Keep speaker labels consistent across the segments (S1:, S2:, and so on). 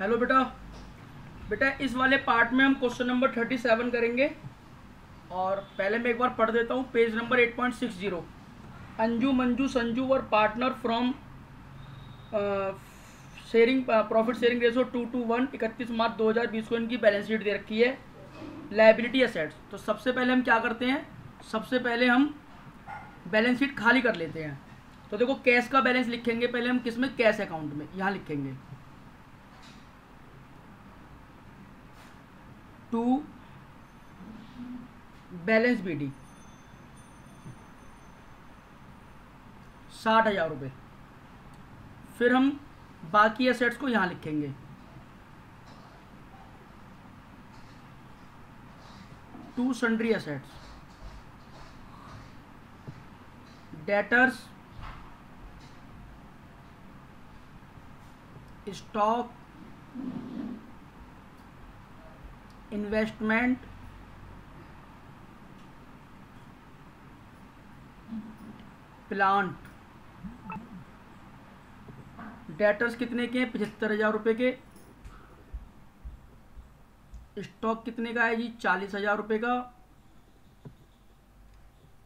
S1: Hello बेटा। बेटा इस वाले पार्ट में हम क्वेश्चन नंबर 37 करेंगे और पहले मैं एक बार पढ़ देता हूँ page number 8.60। Anju Manju Sanju were partner from sharing profit sharing ratio 2:1 31 मार्च 2020 को इनकी बैलेंस शीट दे रखी है। लायबिलिटी एसेट्स, तो सबसे पहले हम क्या करते हैं, सबसे पहले हम बैलेंस शीट खाली कर लेते हैं। तो देखो कैश का बैलेंस लिखेंगे पहले हम किस में, कैश अकाउंट में। यहाँ लिखेंगे टू बैलेंस बीडी 60,000 रुपये। फिर हम बाकी एसेट्स को यहाँ लिखेंगे to sundry assets, debtors, stock, investment, plant. Debtors कितने के हैं, 75,000 रुपये के। स्टॉक कितने का है जी, 40,000 रुपये का।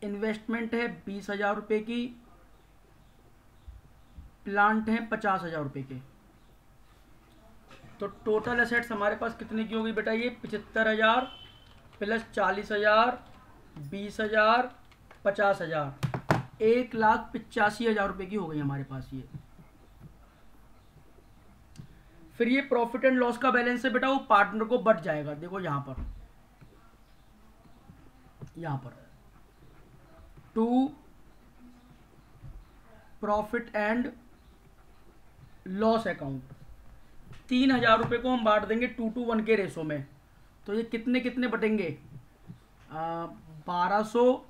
S1: इन्वेस्टमेंट है 20,000 रुपये की। प्लांट है 50,000 रुपये के। तो टोटल एसेट्स हमारे पास कितने की होगी बेटा, ये 75,000 प्लस 40,000 20,000 50,000 1,85,000 रुपये की हो गई हमारे पास ये। फिर ये प्रॉफिट एंड लॉस का बैलेंस है बेटा, वो पार्टनर को बट जाएगा। देखो यहाँ पर to profit and loss account 3,000 रुपये को हम बांट देंगे 2:1 के रेशो में। तो ये कितने कितने बटेंगे, 1200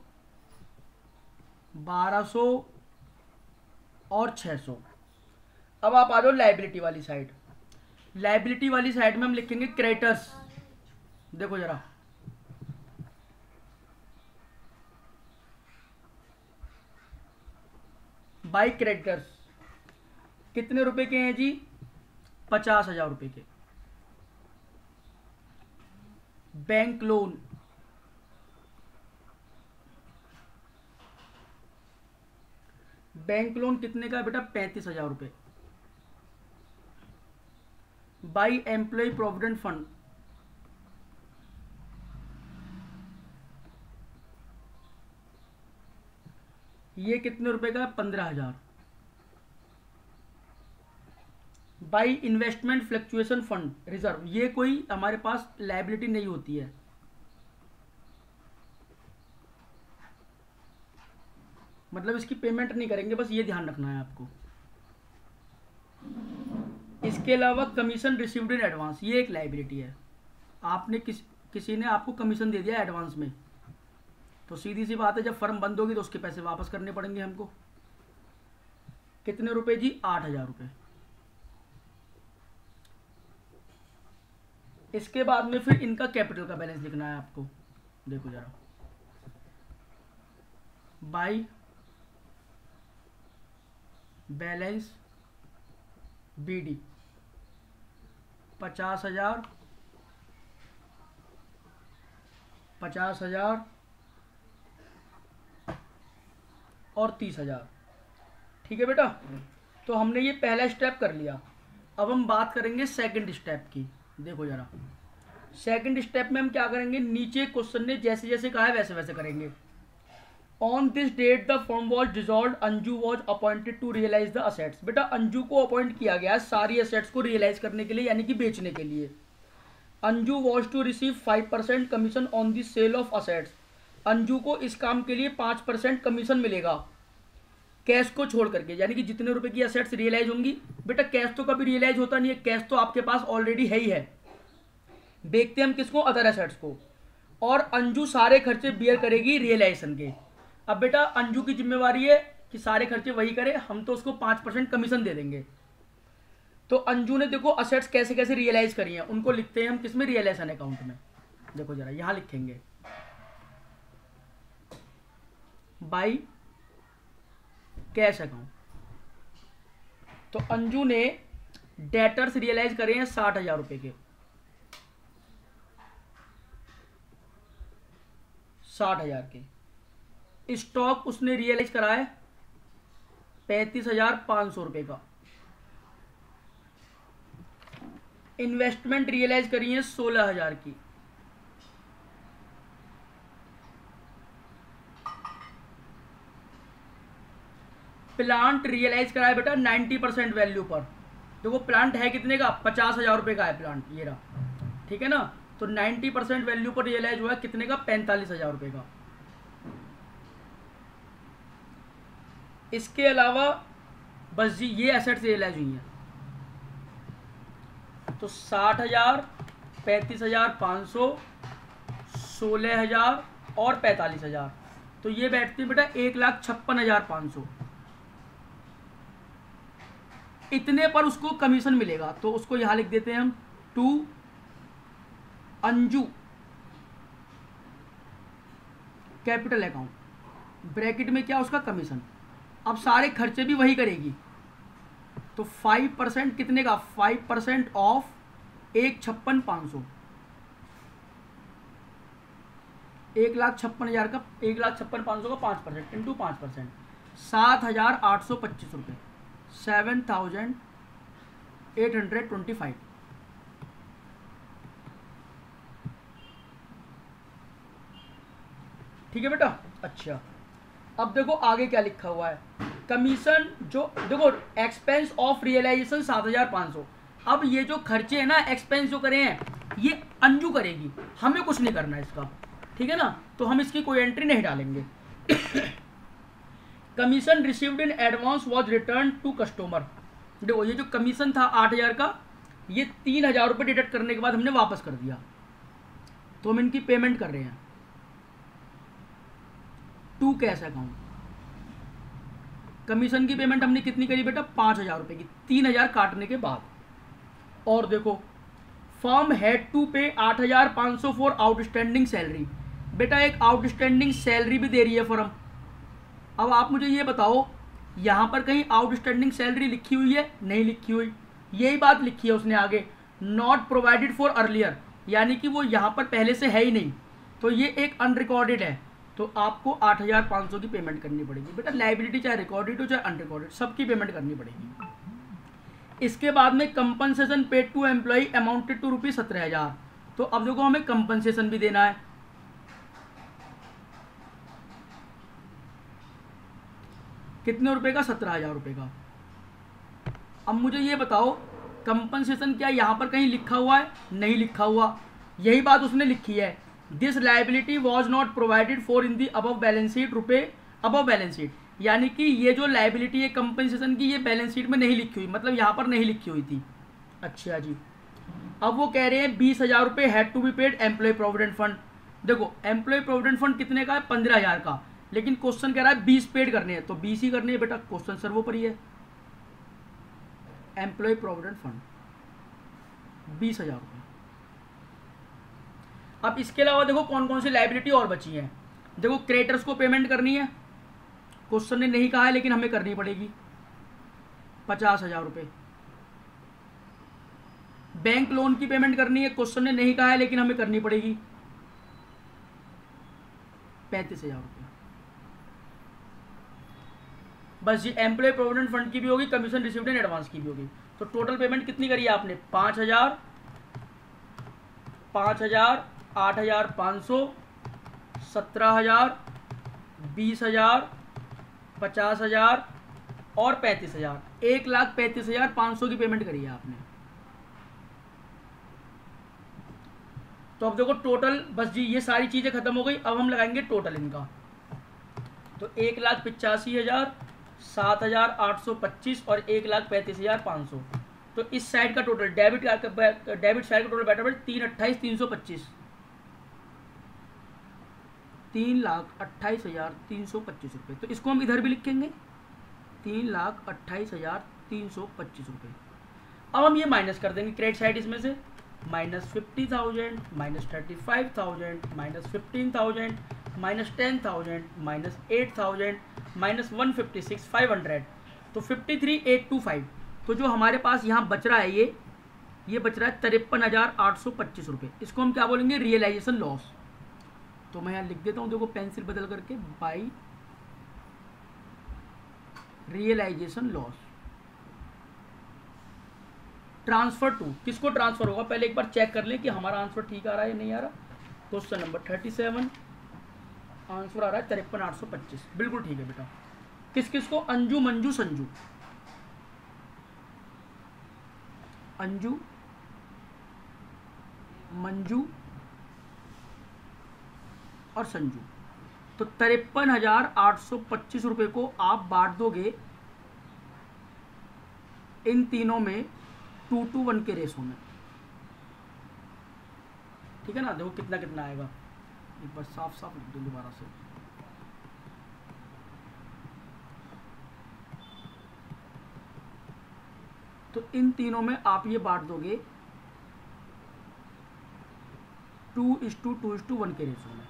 S1: और 600। अब आप आ जाओ लाइबिलिटी वाली साइड। लाइबिलिटी वाली साइड में हम लिखेंगे क्रेडिटर्स। देखो जरा, बाई क्रेडिटर्स कितने रुपए के हैं जी, 50,000 रुपये के। बैंक लोन कितने का है बेटा, 35,000 रुपये। बाई एम्प्लॉय प्रोविडेंट फंड ये कितने रुपए का है, 15,000। By investment fluctuation fund reserve, ये कोई हमारे पास लायबिलिटी नहीं होती है, मतलब इसकी पेमेंट नहीं करेंगे, बस ये ध्यान रखना है आपको। इसके अलावा कमीशन रिसीव्ड इन एडवांस, ये एक लायबिलिटी है। आपने किसी ने आपको कमीशन दे दिया एडवांस में, तो सीधी सी बात है जब फर्म बंद होगी तो उसके पैसे वापस करने पड़ेंगे हमको। कितने रुपए जी, 8,000 रुपये। इसके बाद में फिर इनका कैपिटल का बैलेंस लिखना है आपको। देखो जरा, बाई बैलेंस बीडी 50,000 और 30,000। ठीक है बेटा, तो हमने ये पहला स्टेप कर लिया। अब हम बात करेंगे सेकंड स्टेप की। देखो जरा, सेकंड स्टेप में हम क्या करेंगे, नीचे क्वेश्चन ने जैसे जैसे कहा है वैसे वैसे करेंगे। On this date the firm was dissolve, Anju was appointed to realise the assets. बेटा अंजू को अपॉइंट किया गया सारी असेट्स को रियलाइज करने के लिए, यानी कि बेचने के लिए। Anju was to receive 5% commission on the sale of assets. Anju को इस काम के लिए 5% कमीशन मिलेगा कैश को छोड़ करके, यानी कि जितने रुपए की असेट्स रियलाइज होंगी। बेटा कैश तो कभी रियलाइज होता नहीं है, कैश तो आपके पास ऑलरेडी है ही है। बेचते हम किसको, अदर एसेट्स को, और अंजू सारे खर्चे बियर करेगी रियलाइजेशन के। अब बेटा अंजू की जिम्मेवारी है कि सारे खर्चे वही करे, हम तो उसको 5% कमीशन दे देंगे। तो अंजू ने देखो असेट्स कैसे कैसे रियलाइज करी हैं, उनको लिखते हैं हम किसमें, रियलाइजेशन अकाउंट में। देखो जरा यहां लिखेंगे बाई कैश अकाउंट। तो अंजू ने डेटर्स रियलाइज करे हैं 60,000 रुपए के, 60,000 के। स्टॉक उसने रियलाइज करा है 35,500 रुपए का। इन्वेस्टमेंट रियलाइज करी है 16,000 की। प्लांट रियलाइज करा है बेटा 90% वैल्यू पर। देखो प्लांट है कितने का, 50,000 रुपए का है प्लांट, ये रहा, ठीक है ना। तो 90% वैल्यू पर रियलाइज हुआ है कितने का, 45,000 रुपए का। इसके अलावा बस जी ये एसेट्स रियलाइज हुई हैं, तो 60,000, 35,500, 16,000 और 45,000, तो ये बैठती है बेटा 1,56,500। इतने पर उसको कमीशन मिलेगा, तो उसको यहां लिख देते हैं हम, to Anju capital account, bracket में क्या उसका कमीशन। अब सारे खर्चे भी वही करेगी, तो 5% कितने का, 5% ऑफ 1,56,500, 1,56,000 का, 1,56,500 का 5% इंटू 5%, 7,825 रुपये, 7,825। ठीक है बेटा। अच्छा अब देखो आगे क्या लिखा हुआ है, कमीशन जो देखो एक्सपेंस ऑफ रियलाइजेशन 7,500। अब ये जो खर्चे हैं ना, एक्सपेंस जो करे हैं ये अंजू करेगी, हमें कुछ नहीं करना है इसका, ठीक है ना, तो हम इसकी कोई एंट्री नहीं डालेंगे। Commission received in advance was return to customer. देखो ये जो कमीशन था 8,000 का, ये 3,000 रुपये डिडक्ट करने के बाद हमने वापस कर दिया, तो हम इनकी पेमेंट कर रहे हैं टू कैश अकाउंट। कमीशन की पेमेंट हमने कितनी करी बेटा, 5,000 रुपये की, 3,000 काटने के बाद। और देखो फर्म हैड टू पे 8,500 फॉर आउटस्टैंडिंग सैलरी। बेटा एक आउटस्टैंडिंग सैलरी भी दे रही है फर्म। अब आप मुझे ये बताओ, यहाँ पर कहीं आउटस्टैंडिंग सैलरी लिखी हुई है, नहीं लिखी हुई, यही बात लिखी है उसने आगे, नॉट प्रोवाइडेड फॉर अर्लियर, यानी कि वो यहाँ पर पहले से है ही नहीं, तो ये एक अनरिकॉर्डेड है, तो आपको 8,500 की पेमेंट करनी पड़ेगी। बेटा लाइबिलिटी चाहे रिकॉर्डेड हो चाहे अनरिकॉर्डेड, सबकी पेमेंट करनी पड़ेगी। इसके बाद में compensation paid to employee amounted to ₹17,000। तो अब देखो हमें कंपनसेशन भी देना है, कितने रुपए का, 17,000 रुपये का। अब मुझे ये बताओ कंपनसेशन क्या यहाँ पर कहीं लिखा हुआ है, नहीं लिखा हुआ, यही बात उसने लिखी है, this liability was not provided for in the above balance sheet रुपए अबव बैलेंस शीट, यानी कि ये जो लाइबिलिटी है कंपनसेशन की, ये बैलेंस शीट में नहीं लिखी हुई, मतलब यहाँ पर नहीं लिखी हुई थी। अच्छा जी, अब वो कह रहे हैं 20,000 रुपये had to be paid employee provident fund. देखो एम्प्लॉय प्रोविडेंट फंड कितने का है, 15,000 का, लेकिन क्वेश्चन कह रहा है 20 पेड करने हैं, तो 20 ही करने हैं बेटा, क्वेश्चन सर्वोपरि है। एम्प्लॉय प्रोविडेंट फंड 20,000 रुपये। अब इसके अलावा देखो कौन कौन सी लाइबिलिटी और बची हैं। देखो क्रेडिटर्स को पेमेंट करनी है, क्वेश्चन ने नहीं कहा है लेकिन हमें करनी पड़ेगी, 50,000 रुपये। बैंक लोन की पेमेंट करनी है, क्वेश्चन ने नहीं कहा है लेकिन हमें करनी पड़ेगी, 35,000 रुपये। बस ये एम्प्लॉय प्रोविडेंट फंड की भी होगी, कमीशन रिसीव्ड इन एडवांस की भी होगी। तो टोटल पेमेंट कितनी करी है आपने, 5,000, 5,000, 8,500, 17,000, 20,000, 50,000 और 35,000, 1,35,500 की पेमेंट करी है आपने। तो अब देखो टोटल, बस जी ये सारी चीजें खत्म हो गई, अब हम लगाएंगे टोटल इनका। तो 1,85,000, 7,825 और 1,35,500। तो इस साइड का टोटल डेबिट साइड का टोटल बैठा 3,28,325, 3,28,325 रुपये। तो इसको हम इधर भी लिखेंगे, 3,28,325 रुपये। अब हम ये माइनस कर देंगे क्रेडिट साइड इसमें से, -50,000, -35,000, -15,000, -10,000, -8,000, -156,500, तो 53,825। तो जो हमारे पास यहाँ बच रहा है ये बच रहा है 53,825 रुपये। इसको हम क्या बोलेंगे, रियलाइजेशन लॉस। तो मैं यहाँ लिख देता हूँ, देखो पेंसिल बदल करके, by realisation loss. Transfer to, किसको ट्रांसफर होगा पहले एक बार चेक कर लें कि हमारा आंसर ठीक आ रहा है या नहीं आ रहा। क्वेश्चन नंबर 37 आंसर आ रहा है 53,825, बिल्कुल ठीक है बेटा। किस किस को, अंजू, मंजू, संजू। अंजू, मंजू और संजू। तो 53,825 रुपये को आप बांट दोगे इन तीनों में 2:1 के रेशो में, ठीक है ना। देखो कितना कितना आएगा, एक बार साफ साफ लिख दो दोबारा से। तो इन तीनों में आप ये बांट दोगे 2:1 के रेशो में।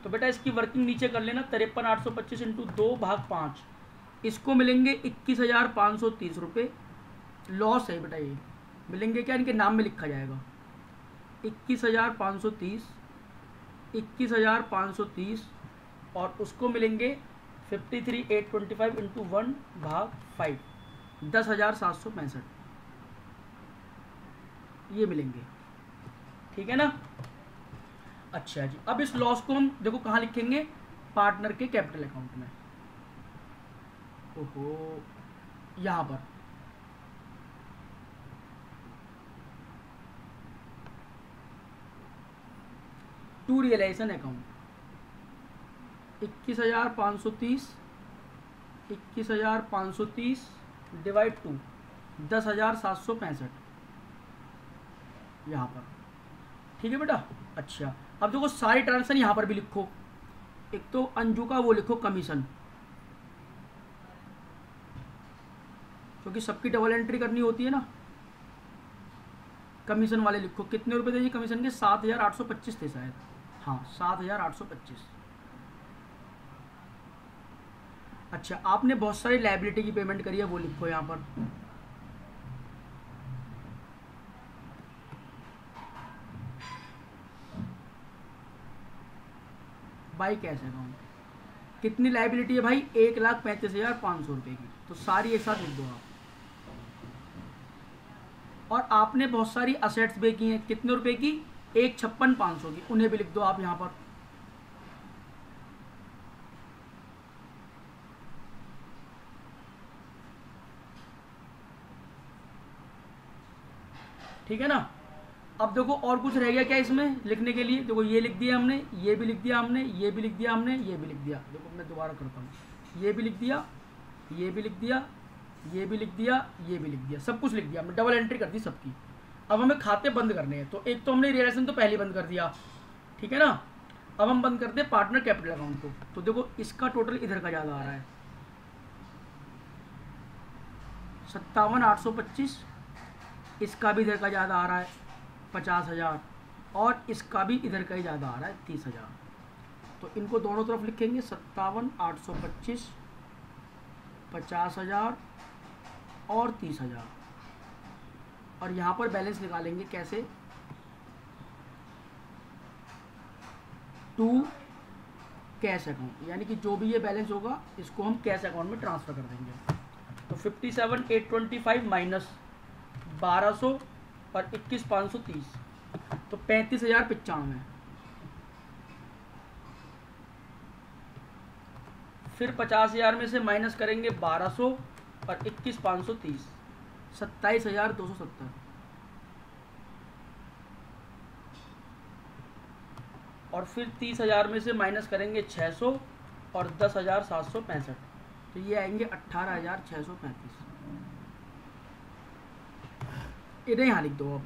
S1: तो बेटा इसकी वर्किंग नीचे कर लेना, 53,825 इंटू 2/5, इसको मिलेंगे 21,530 रुपये। लॉस है बेटा, ये मिलेंगे क्या, इनके नाम में लिखा जाएगा 21,530, 21,530 और उसको मिलेंगे 53,825 इंटू 1/5, 10,765 ये मिलेंगे, ठीक है ना। अच्छा जी, अब इस लॉस को हम देखो कहाँ लिखेंगे, पार्टनर के कैपिटल अकाउंट में। ओहो, यहाँ पर टू रियलाइजेशन अकाउंट 21,530, 21,530 डिवाइड 2, 10,765 यहाँ पर, ठीक है बेटा। अच्छा, अब देखो सारी ट्रांजेक्शन यहाँ पर भी लिखो। एक तो अंजू का वो लिखो कमीशन, क्योंकि सबकी डबल एंट्री करनी होती है ना। कमीशन वाले लिखो, कितने रुपए थे जी कमीशन के, 7,825 थे शायद, हाँ 7,825। अच्छा, आपने बहुत सारी लायबिलिटी की पेमेंट करी है, वो लिखो यहाँ पर। बाई कैश अकाउंट कितनी लायबिलिटी है भाई, 1,35,500 रुपये की। तो सारी एक साथ लिख दो आप। और आपने बहुत सारी असेट्स पे की हैं, कितने रुपए की, 1,56,500 की, उन्हें भी लिख दो आप यहाँ पर। ठीक है ना। अब देखो और कुछ रह गया क्या इसमें लिखने के लिए, देखो ये लिख दिया हमने, ये भी लिख दिया हमने, ये भी लिख दिया हमने, ये भी लिख दिया। देखो मैं दोबारा करता हूँ, ये भी लिख दिया, ये भी लिख दिया, ये भी लिख दिया, ये भी लिख दिया, सब कुछ लिख दिया हमने, डबल एंट्री कर दी सबकी। अब हमें खाते बंद करने हैं, तो एक तो हमने रियलाइजेशन तो पहले बंद कर दिया, ठीक है ना। अब हम बंद करते हैं पार्टनर कैपिटल अकाउंट को। तो देखो इसका टोटल इधर का ज़्यादा आ रहा है, 57,825, इसका भी इधर का ज़्यादा आ रहा है 50,000, और इसका भी इधर का ही ज़्यादा आ रहा है 30,000। तो इनको दोनों तरफ लिखेंगे, 57,825, 50,000 और 30,000। और यहाँ पर बैलेंस निकालेंगे कैसे, टू कैश अकाउंट, यानी कि जो भी ये बैलेंस होगा इसको हम कैश अकाउंट में ट्रांसफ़र कर देंगे। तो 57,825 माइनस 1,200 और 21,530, तो 35,095। फिर 50,000 में से माइनस करेंगे 1,200 और 21,530, 27,270। और फिर 30,000 में से माइनस करेंगे 600 और 10,765, तो ये आएंगे 18,635। इन्हें यहाँ लिख दो अब,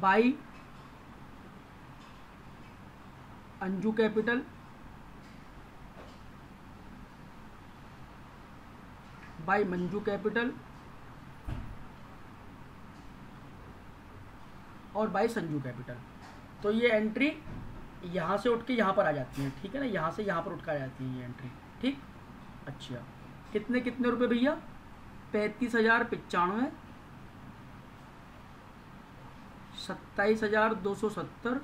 S1: by Anju capital by Manju capital और बाई संजू कैपिटल। तो ये एंट्री यहाँ से उठ के यहाँ पर आ जाती है, ठीक है ना, यहाँ से यहाँ पर उठ कर आ जाती है ये एंट्री, ठीक। अच्छा, कितने कितने रुपए भैया, 35,095, 27,270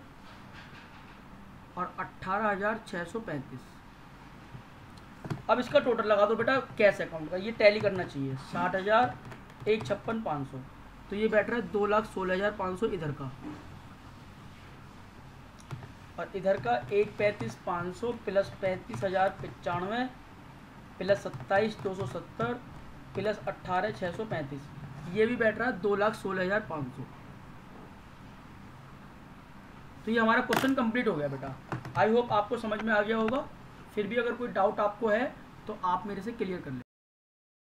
S1: और 18,635। अब इसका टोटल लगा दो बेटा कैश अकाउंट का, ये टैली करना चाहिए। 60,000 एक 56,500, तो ये बैठ रहा है 2,16,500 इधर का, और इधर का 1,35,500 प्लस 35,095 प्लस 27,270 प्लस 18,635, ये भी बैठ रहा है 2,16,500। तो ये हमारा क्वेश्चन कंप्लीट हो गया बेटा। आई होप आपको समझ में आ गया होगा। फिर भी अगर कोई डाउट आपको है तो आप मेरे से क्लियर कर लें।